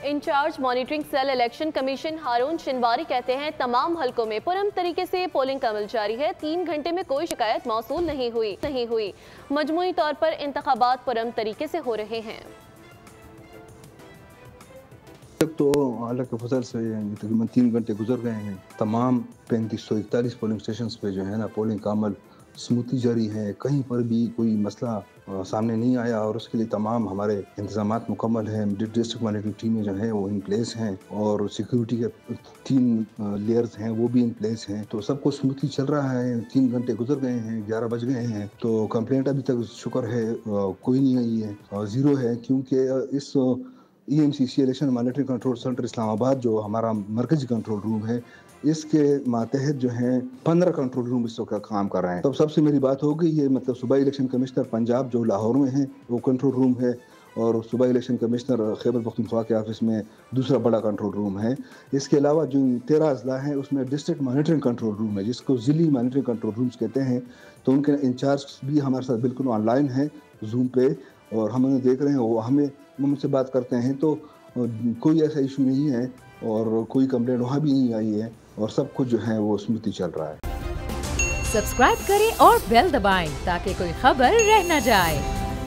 In charge monitoring cell election commission Haroon Shinwari कहते हैं तमाम हलकों में पुरअमन तरीके से पोलिंग का अमल जारी है। 3 घंटे में कोई शिकायत मौसूल नहीं हुई। मजमूई तौर पर इंतखाबात पुरअमन तरीके से हो रहे हैं। तक तो अल्लाह के फजल से तकरीबन 3 घंटे गुजर गए हैं। तमाम 3541 पोलिंग स्टेशन पे जो है ना पोलिंग का अमल स्मूथली जारी है। कहीं पर भी कोई मसला सामने नहीं आया और उसके लिए तमाम हमारे इंतजामात मुकम्मल हैं। डिस्ट्रिक्ट मॉनिटरिंग टीमें जो हैं वो इन प्लेस हैं और सिक्योरिटी के 3 लेयर्स हैं वो भी इन प्लेस हैं। तो सब कुछ स्मूथली चल रहा है। 3 घंटे गुजर गए हैं, 11 बज गए हैं। तो कंप्लेंट अभी तक शुक्र है कोई नहीं आई है, ज़ीरो है, क्योंकि इस EMCC election monitoring control centre Islamabad जो हमारा मरकजी कंट्रोल रूम है, इसके मातहत जो हैं 15 कंट्रोल रूम इस वक्त काम कर रहे हैं। तब सबसे मेरी बात हो गई है, मतलब सूबाई इलेक्शन कमिश्नर पंजाब जो लाहौर में है वो कंट्रोल रूम है और सूबाई इलेक्शन कमिश्नर खैबर पख्तूनख्वा के ऑफिस में दूसरा बड़ा कंट्रोल रूम है। इसके अलावा जो 13 अजला हैं उसमें डिस्ट्रिक्ट मॉनिटरिंग कंट्रोल रूम है जिसको ज़िली मॉनिटरिंग कंट्रोल रूम्स कहते हैं। तो उनके इंचार्ज भी हमारे साथ बिल्कुल ऑनलाइन है जूम पे और हम उन्हें देख रहे हैं। वो हमें मुझसे बात करते हैं तो कोई ऐसा इशू नहीं है और कोई कंप्लेंट वहाँ भी नहीं आई है और सब कुछ जो है वो स्मूथली चल रहा है। सब्सक्राइब करें और बेल दबाएं ताकि कोई खबर रह न जाए।